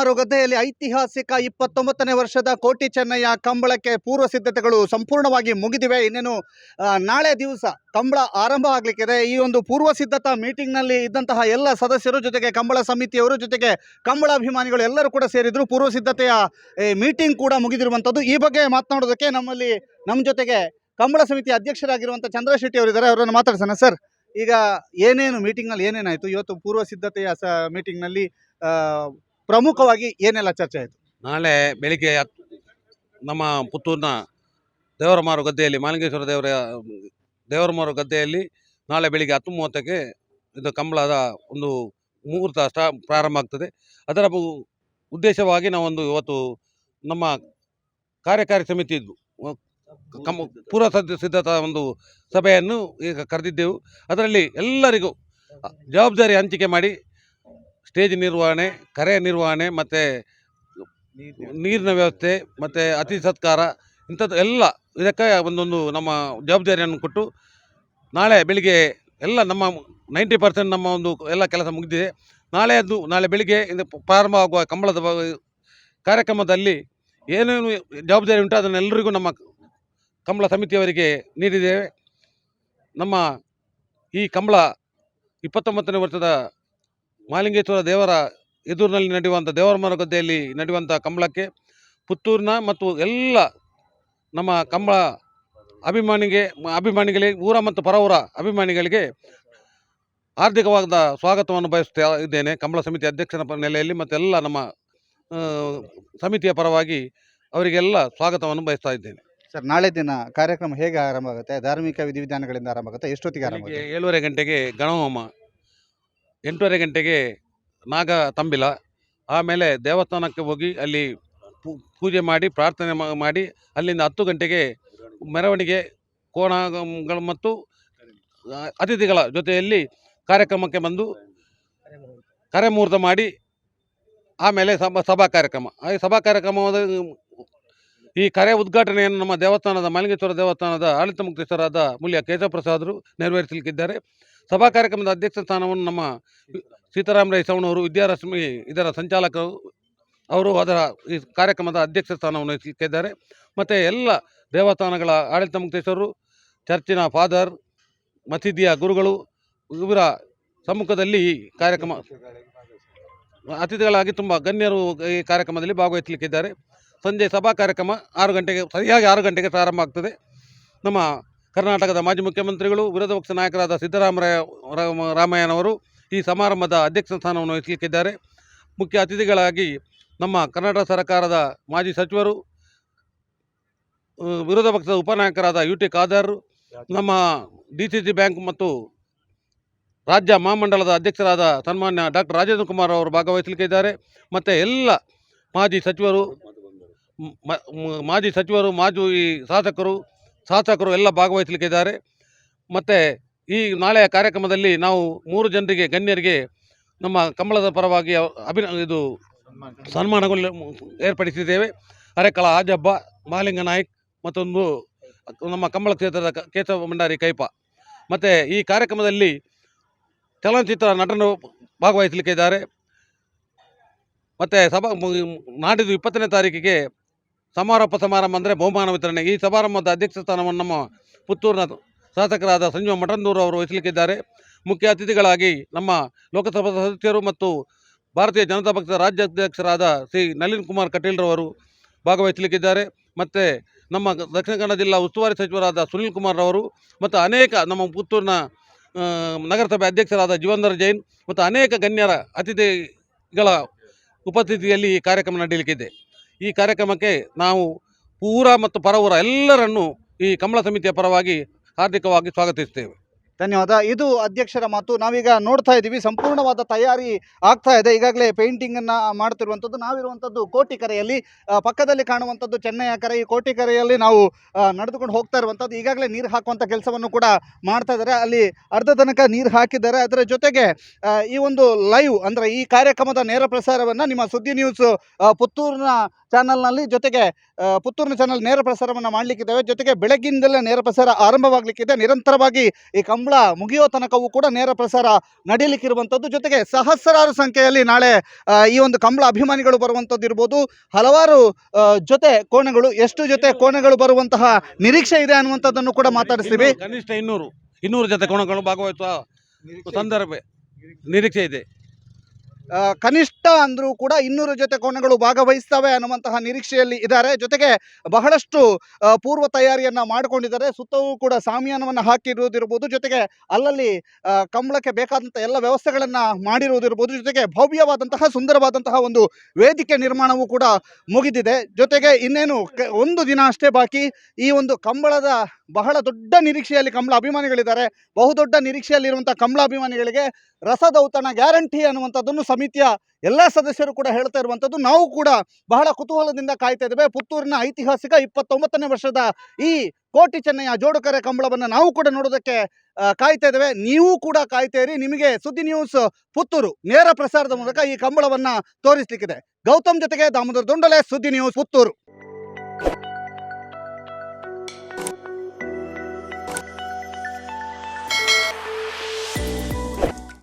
ದೇವರಮಾರು ಗದ್ದೆಯಲ್ಲಿ ಐತಿಹಾಸಿಕ 29ನೇ ವರ್ಷದ ಕೋಟಿ ಚೆನ್ನಯ್ಯ ಕಂಬಳಕ್ಕೆ ಪೂರ್ವ ಸಿದ್ಧತೆಗಳು ಸಂಪೂರ್ಣವಾಗಿ ಮುಗಿದಿವೆ. ಇನ್ನೇನು ನಾಳೆ ದಿವಸ ಕಂಬಳ ಆರಂಭ ಆಗಲಿಕ್ಕಿದೆ. ಈ ಒಂದು ಪೂರ್ವ ಸಿದ್ಧತಾ ಮೀಟಿಂಗ್ನಲ್ಲಿ ಇದ್ದಂತಹ ಎಲ್ಲ ಸದಸ್ಯರು, ಜೊತೆಗೆ ಕಂಬಳ ಸಮಿತಿಯವರು, ಜೊತೆಗೆ ಕಂಬಳ ಅಭಿಮಾನಿಗಳು ಎಲ್ಲರೂ ಕೂಡ ಸೇರಿದ್ರು. ಪೂರ್ವ ಸಿದ್ಧತೆಯ ಮೀಟಿಂಗ್ ಕೂಡ ಮುಗಿದಿರುವಂಥದ್ದು. ಈ ಬಗ್ಗೆ ಮಾತನಾಡೋದಕ್ಕೆ ನಮ್ಮ ಜೊತೆಗೆ ಕಂಬಳ ಸಮಿತಿ ಅಧ್ಯಕ್ಷರಾಗಿರುವಂಥ ಚಂದ್ರಶೆಟ್ಟಿ ಅವರಿದ್ದಾರೆ. ಅವರನ್ನು ಮಾತಾಡ್ಸೋಣ. ಸರ್, ಈಗ ಏನೇನು ಮೀಟಿಂಗ್ನಲ್ಲಿ ಏನೇನಾಯಿತು ಇವತ್ತು ಪೂರ್ವ ಸಿದ್ಧತೆಯ ಮೀಟಿಂಗ್ನಲ್ಲಿ ಪ್ರಮುಖವಾಗಿ ಏನೆಲ್ಲ ಚರ್ಚೆ ಆಯಿತು? ನಾಳೆ ಬೆಳಿಗ್ಗೆ ನಮ್ಮ ಪುತ್ತೂರಿನ ದೇವರಮಾರು ಗದ್ದೆಯಲ್ಲಿ, ಮಾಲಿಂಗೇಶ್ವರ ದೇವರಮಾರು ಗದ್ದೆಯಲ್ಲಿ ನಾಳೆ ಬೆಳಿಗ್ಗೆ 10:30ಕ್ಕೆ ಇದು ಕಂಬಳದ ಒಂದು ಮುಹೂರ್ತ ಪ್ರಾರಂಭ ಆಗ್ತದೆ. ಅದರ ಉದ್ದೇಶವಾಗಿ ನಾವೊಂದು ಇವತ್ತು ನಮ್ಮ ಕಾರ್ಯಕಾರಿ ಸಮಿತಿ ಪೂರ್ವ ಸಿದ್ಧತಾ ಒಂದು ಸಭೆಯನ್ನು ಈಗ ಕರೆದಿದ್ದೆವು. ಅದರಲ್ಲಿ ಎಲ್ಲರಿಗೂ ಜವಾಬ್ದಾರಿ ಹಂಚಿಕೆ ಮಾಡಿ ಸ್ಟೇಜ್ ನಿರ್ವಹಣೆ, ಕರೆ ನಿರ್ವಹಣೆ, ಮತ್ತು ನೀರಿನ ವ್ಯವಸ್ಥೆ, ಮತ್ತು ಅತಿಥಿ ಸತ್ಕಾರ, ಇಂಥದ್ದು ಎಲ್ಲ ಇದಕ್ಕೆ ಒಂದೊಂದು ನಮ್ಮ ಜವಾಬ್ದಾರಿಯನ್ನು ಕೊಟ್ಟು ನಾಳೆ ಬೆಳಿಗ್ಗೆ ಎಲ್ಲ ನಮ್ಮ 90% ನಮ್ಮ ಒಂದು ಎಲ್ಲ ಕೆಲಸ ಮುಗಿದಿದೆ. ನಾಳೆ ಬೆಳಿಗ್ಗೆ ಪ್ರಾರಂಭವಾಗುವ ಕಂಬಳದ ಕಾರ್ಯಕ್ರಮದಲ್ಲಿ ಏನೇನು ಜವಾಬ್ದಾರಿ ಉಂಟು ಅದನ್ನೆಲ್ಲರಿಗೂ ನಮ್ಮ ಕಂಬಳ ಸಮಿತಿಯವರಿಗೆ ನೀಡಿದ್ದೇವೆ. ನಮ್ಮ ಈ ಕಂಬಳ 29ನೇ ವರ್ಷದ ಮಾಲಿಂಗೇಶ್ವರ ದೇವರ ಎದುರಿನಲ್ಲಿ ನಡೆಯುವಂಥ ದೇವರಮಾರು ಗದ್ದೆಯಲ್ಲಿ ನಡೆಯುವಂಥ ಕಂಬಳಕ್ಕೆ ಪುತ್ತೂರಿನ ಮತ್ತು ಎಲ್ಲ ನಮ್ಮ ಕಂಬಳ ಅಭಿಮಾನಿಗಳಿಗೆ, ಊರ ಮತ್ತು ಪರವೂರ ಅಭಿಮಾನಿಗಳಿಗೆ ಹಾರ್ದಿಕವಾದ ಸ್ವಾಗತವನ್ನು ಬಯಸ್ತಾ ಇದ್ದೇನೆ. ಕಂಬಳ ಸಮಿತಿ ಅಧ್ಯಕ್ಷರ ನೆಲೆಯಲ್ಲಿ ಮತ್ತು ಎಲ್ಲ ನಮ್ಮ ಸಮಿತಿಯ ಪರವಾಗಿ ಅವರಿಗೆಲ್ಲ ಸ್ವಾಗತವನ್ನು ಬಯಸ್ತಾ ಇದ್ದೇನೆ. ಸರ್, ನಾಳೆ ದಿನ ಕಾರ್ಯಕ್ರಮ ಹೇಗೆ ಆರಂಭ ಆಗುತ್ತೆ? ಧಾರ್ಮಿಕ ವಿಧಿವಿಧಾನಗಳಿಂದ ಆರಂಭ ಆಗುತ್ತೆ? ಎಷ್ಟೊತ್ತಿಗೆ ಆರಂಭ ಆಗುತ್ತೆ? 7:30 ಗಂಟೆಗೆ ಗಣಹೋಮ, 8:30 ಗಂಟೆಗೆ ನಾಗ ತಂಬಿಲ, ಆಮೇಲೆ ದೇವಸ್ಥಾನಕ್ಕೆ ಹೋಗಿ ಅಲ್ಲಿ ಪೂಜೆ ಮಾಡಿ ಪ್ರಾರ್ಥನೆ ಮಾಡಿ ಅಲ್ಲಿಂದ 10 ಗಂಟೆಗೆ ಮೆರವಣಿಗೆ, ಕೋಣಗಳು ಮತ್ತು ಅತಿಥಿಗಳ ಜೊತೆಯಲ್ಲಿ ಕಾರ್ಯಕ್ರಮಕ್ಕೆ ಬಂದು ಕರೆ ಮುಹೂರ್ತ ಮಾಡಿ ಆಮೇಲೆ ಸಭಾ ಕಾರ್ಯಕ್ರಮ. ಈ ಸಭಾ ಕಾರ್ಯಕ್ರಮದ ಈ ಕರೆ ಉದ್ಘಾಟನೆಯನ್ನು ನಮ್ಮ ದೇವಸ್ಥಾನದ ಮಾಲಿಂಗೇಶ್ವರ ದೇವಸ್ಥಾನದ ಆಡಳಿತ ಮುಖ್ಯಸ್ಥರಾದ ಮೂಲ್ಯ ಕೇಶವ ಪ್ರಸಾದರು ನೆರವೇರಿಸಲಿಕ್ಕಿದ್ದಾರೆ. ಸಭಾ ಕಾರ್ಯಕ್ರಮದ ಅಧ್ಯಕ್ಷ ಸ್ಥಾನವನ್ನು ನಮ್ಮ ಸೀತಾರಾಮ ರೈಸವನವರು, ವಿದ್ಯಾರಶ್ಮಿ ಇದರ ಸಂಚಾಲಕರು, ಅವರು ಅದರ ಈ ಕಾರ್ಯಕ್ರಮದ ಅಧ್ಯಕ್ಷ ಸ್ಥಾನವನ್ನು ವಹಿಸಲಿಕ್ಕಿದ್ದಾರೆ. ಮತ್ತು ಎಲ್ಲ ದೇವಸ್ಥಾನಗಳ ಆಡಳಿತ ಮುಖ್ಯಸ್ಥರು, ಚರ್ಚಿನ ಫಾದರ್, ಮಸೀದಿಯ ಗುರುಗಳು ಇವರ ಸಮ್ಮುಖದಲ್ಲಿ ಈ ಕಾರ್ಯಕ್ರಮ ಅತಿಥಿಗಳಾಗಿ ತುಂಬ ಗಣ್ಯರು ಈ ಕಾರ್ಯಕ್ರಮದಲ್ಲಿ ಭಾಗವಹಿಸಲಿಕ್ಕಿದ್ದಾರೆ. ಸಂಜೆ ಸಭಾ ಕಾರ್ಯಕ್ರಮ 6 ಗಂಟೆಗೆ ಸರಿಯಾಗಿ 6 ಗಂಟೆಗೆ ಪ್ರಾರಂಭ ಆಗ್ತದೆ. ನಮ್ಮ ಕರ್ನಾಟಕದ ಮಾಜಿ ಮುಖ್ಯಮಂತ್ರಿಗಳು, ವಿರೋಧ ಪಕ್ಷ ನಾಯಕರಾದ ಸಿದ್ದರಾಮಯ್ಯನವರು ಈ ಸಮಾರಂಭದ ಅಧ್ಯಕ್ಷ ಸ್ಥಾನವನ್ನು ವಹಿಸಲಿಕ್ಕಿದ್ದಾರೆ. ಮುಖ್ಯ ಅತಿಥಿಗಳಾಗಿ ನಮ್ಮ ಕರ್ನಾಟಕ ಸರ್ಕಾರದ ಮಾಜಿ ಸಚಿವರು, ವಿರೋಧ ಪಕ್ಷದ ಉಪನಾಯಕರಾದ UT ಖಾದರ್, ನಮ್ಮ DCC ಬ್ಯಾಂಕ್ ಮತ್ತು ರಾಜ್ಯ ಮಹಾಮಂಡಲದ ಅಧ್ಯಕ್ಷರಾದ ಸನ್ಮಾನ್ಯ ಡಾಕ್ಟರ್ ರಾಜೇಂದ್ರ ಕುಮಾರ್ ಅವರು ಭಾಗವಹಿಸಲಿಕ್ಕಿದ್ದಾರೆ. ಮತ್ತು ಎಲ್ಲ ಮಾಜಿ ಸಚಿವರು, ಮಾಜಿ ಶಾಸಕರು ಎಲ್ಲ ಭಾಗವಹಿಸಲಿಕ್ಕಿದ್ದಾರೆ. ಮತ್ತು ಈ ನಾಳೆಯ ಕಾರ್ಯಕ್ರಮದಲ್ಲಿ ನಾವು 3 ಜನರಿಗೆ, ಗಣ್ಯರಿಗೆ ನಮ್ಮ ಕಂಬಳದ ಪರವಾಗಿ ಸನ್ಮಾನಗಳು ಏರ್ಪಡಿಸಿದ್ದೇವೆ. ಅರೆಕಳ ಆಜಬ್ಬ, ಮಹಾಲಿಂಗ ನಾಯ್ಕ್, ಮತ್ತೊಂದು ನಮ್ಮ ಕಂಬಳ ಕ್ಷೇತ್ರದ ಕೇಶವ ಭಂಡಾರಿ ಕೈಪ. ಮತ್ತು ಈ ಕಾರ್ಯಕ್ರಮದಲ್ಲಿ ಚಲನಚಿತ್ರ ನಟರು ಭಾಗವಹಿಸಲಿಕ್ಕಿದ್ದಾರೆ. ಮತ್ತು ನಾಡಿದ್ದು 20ನೇ ತಾರೀಕಿಗೆ ಸಮಾರೋಪ ಸಮಾರಂಭ ಅಂದರೆ ಬಹುಮಾನ ವಿತರಣೆ. ಈ ಸಮಾರಂಭದ ಅಧ್ಯಕ್ಷ ಸ್ಥಾನವನ್ನು ನಮ್ಮ ಪುತ್ತೂರಿನ ಶಾಸಕರಾದ ಸಂಜೀವ ಮಠಂದೂರು ಅವರು ವಹಿಸಲಿಕ್ಕಿದ್ದಾರೆ. ಮುಖ್ಯ ಅತಿಥಿಗಳಾಗಿ ನಮ್ಮ ಲೋಕಸಭಾ ಸದಸ್ಯರು ಮತ್ತು ಭಾರತೀಯ ಜನತಾ ಪಕ್ಷದ ರಾಜ್ಯಾಧ್ಯಕ್ಷರಾದ ಶ್ರೀ ನಳಿನ್ ಕುಮಾರ್ ಕಟೀಲ್ರವರು ಭಾಗವಹಿಸಲಿಕ್ಕಿದ್ದಾರೆ. ಮತ್ತು ನಮ್ಮ ದಕ್ಷಿಣ ಕನ್ನಡ ಜಿಲ್ಲಾ ಉಸ್ತುವಾರಿ ಸಚಿವರಾದ ಸುನಿಲ್ ಕುಮಾರ್ ಅವರು ಮತ್ತು ಅನೇಕ ನಮ್ಮ ಪುತ್ತೂರಿನ ನಗರಸಭೆ ಅಧ್ಯಕ್ಷರಾದ ಜೀವಂದರ್ ಜೈನ್ ಮತ್ತು ಅನೇಕ ಗಣ್ಯರ ಅತಿಥಿಗಳ ಉಪಸ್ಥಿತಿಯಲ್ಲಿ ಈ ಕಾರ್ಯಕ್ರಮ ನಡೆಯಲಿಕ್ಕಿದೆ. ಈ ಕಾರ್ಯಕ್ರಮಕ್ಕೆ ನಾವು ಊರ ಮತ್ತು ಪರವೂರ ಎಲ್ಲರನ್ನೂ ಈ ಕಂಬಳ ಸಮಿತಿಯ ಪರವಾಗಿ ಹಾರ್ದಿಕವಾಗಿ ಸ್ವಾಗತಿಸುತ್ತೇವೆ. ಧನ್ಯವಾದ. ಇದು ಅಧ್ಯಕ್ಷರ ಮಾತು. ನಾವೀಗ ನೋಡ್ತಾ ಇದ್ದೀವಿ, ಸಂಪೂರ್ಣವಾದ ತಯಾರಿ ಆಗ್ತಾ ಇದೆ. ಈಗಾಗಲೇ ಪೇಂಟಿಂಗನ್ನು ಮಾಡ್ತಿರುವಂಥದ್ದು. ನಾವಿರುವಂಥದ್ದು ಕೋಟಿಕೆರೆಯಲ್ಲಿ, ಪಕ್ಕದಲ್ಲಿ ಕಾಣುವಂಥದ್ದು ಚೆನ್ನಯ್ಯ ಕೆರೆ. ಈ ಕೋಟಿಕೆರೆಯಲ್ಲಿ ನಾವು ನಡೆದುಕೊಂಡು ಹೋಗ್ತಾ ಇರುವಂಥದ್ದು. ಈಗಾಗಲೇ ನೀರು ಹಾಕುವಂಥ ಕೆಲಸವನ್ನು ಕೂಡ ಮಾಡ್ತಾ ಇದ್ದಾರೆ. ಅಲ್ಲಿ ಅರ್ಧ ತನಕ ನೀರು ಹಾಕಿದ್ದಾರೆ. ಅದರ ಜೊತೆಗೆ ಈ ಒಂದು ಲೈವ್ ಅಂದರೆ ಈ ಕಾರ್ಯಕ್ರಮದ ನೇರ ಪ್ರಸಾರವನ್ನು ನಿಮ್ಮ ಸುದ್ದಿ ನ್ಯೂಸ್ ಪುತ್ತೂರಿನ ಚಾನಲ್ನಲ್ಲಿ, ಜೊತೆಗೆ ಪುತ್ತೂರಿನ ಚಾನಲ್ ನೇರ ಪ್ರಸಾರವನ್ನು ಮಾಡಲಿಕ್ಕಿದ್ದೇವೆ. ಜೊತೆಗೆ ಬೆಳಗ್ಗಿಂದಲೇ ನೇರ ಪ್ರಸಾರ ಆರಂಭವಾಗಲಿಕ್ಕಿದೆ. ನಿರಂತರವಾಗಿ ಈ ಕಂಬಳ ಮುಗಿಯೋ ತನಕವೂ ಕೂಡ ನೇರ ಪ್ರಸಾರ ನಡೀಲಿಕ್ಕಿರುವಂಥದ್ದು. ಜೊತೆಗೆ ಸಹಸ್ರಾರು ಸಂಖ್ಯೆಯಲ್ಲಿ ನಾಳೆ ಈ ಒಂದು ಕಂಬಳ ಅಭಿಮಾನಿಗಳು ಬರುವಂಥದ್ದು ಇರ್ಬೋದು. ಹಲವಾರು ಜೊತೆ ಕೋಣಗಳು, ಎಷ್ಟು ಜೊತೆ ಕೋಣಗಳು ಬರುವಂತಹ ನಿರೀಕ್ಷೆ ಇದೆ ಅನ್ನುವಂಥದ್ದನ್ನು ಕೂಡ ಮಾತಾಡಿಸ್ತೀವಿ. ಕನಿಷ್ಠ 200 ಜೊತೆ ಕೋಣಗಳು ಭಾಗವಹಿಸುವ ಸಂದರ್ಭ ನಿರೀಕ್ಷೆ ಇದೆ. ಕನಿಷ್ಠ ಅಂದರೂ ಕೂಡ 200 ಜೊತೆ ಕೋಣಗಳು ಭಾಗವಹಿಸ್ತವೆ ಅನ್ನುವಂತಹ ನಿರೀಕ್ಷೆಯಲ್ಲಿ ಇದ್ದಾರೆ. ಜೊತೆಗೆ ಬಹಳಷ್ಟು ಪೂರ್ವ ತಯಾರಿಯನ್ನ ಮಾಡಿಕೊಂಡಿದ್ದಾರೆ. ಸುತ್ತವೂ ಕೂಡ ಸಾಮಿಯಾನವನ್ನು ಹಾಕಿರುವುದಿರ್ಬೋದು. ಜೊತೆಗೆ ಅಲ್ಲಲ್ಲಿ ಕಂಬಳಕ್ಕೆ ಬೇಕಾದಂಥ ಎಲ್ಲ ವ್ಯವಸ್ಥೆಗಳನ್ನ ಮಾಡಿರುವುದಿರ್ಬೋದು. ಜೊತೆಗೆ ಭವ್ಯವಾದಂತಹ ಸುಂದರವಾದಂತಹ ಒಂದು ವೇದಿಕೆ ನಿರ್ಮಾಣವೂ ಕೂಡ ಮುಗಿದಿದೆ. ಜೊತೆಗೆ ಇನ್ನೇನು ಒಂದು ದಿನ ಅಷ್ಟೇ ಬಾಕಿ. ಈ ಒಂದು ಕಂಬಳದ ಬಹಳ ದೊಡ್ಡ ನಿರೀಕ್ಷೆಯಲ್ಲಿ ಕಂಬಳ ಅಭಿಮಾನಿಗಳಿದ್ದಾರೆ. ಬಹುದೊಡ್ಡ ನಿರೀಕ್ಷೆಯಲ್ಲಿರುವಂತಹ ಕಂಬಳ ಅಭಿಮಾನಿಗಳಿಗೆ ರಸದೌತಣ ಗ್ಯಾರಂಟಿ ಅನ್ನುವಂಥದ್ದನ್ನು ಸಮಿತಿಯ ಎಲ್ಲ ಸದಸ್ಯರು ಕೂಡ ಹೇಳ್ತಾ ಇರುವಂಥದ್ದು. ನಾವು ಕೂಡ ಬಹಳ ಕುತೂಹಲದಿಂದ ಕಾಯ್ತಾ ಇದ್ದೇವೆ. ಪುತ್ತೂರಿನ ಐತಿಹಾಸಿಕ 29ನೇ ವರ್ಷದ ಈ ಕೋಟಿ ಚೆನ್ನಯ್ಯ ಜೋಡುಕರೆ ಕಂಬಳವನ್ನು ನಾವು ಕೂಡ ನೋಡೋದಕ್ಕೆ ಕಾಯ್ತಾ ಇದ್ದೇವೆ. ನೀವು ಕೂಡ ಕಾಯ್ತಾ ಇರಿ. ನಿಮಗೆ ಸುದ್ದಿ ನ್ಯೂಸ್ ಪುತ್ತೂರು ನೇರ ಪ್ರಸಾರದ ಮೂಲಕ ಈ ಕಂಬಳವನ್ನು ತೋರಿಸಲಿಕ್ಕಿದೆ. ಗೌತಮ್ ಜೊತೆಗೆ ದಾಮೋದರ ದೊಂಡಲೆ, ಸುದ್ದಿ ನ್ಯೂಸ್ ಪುತ್ತೂರು.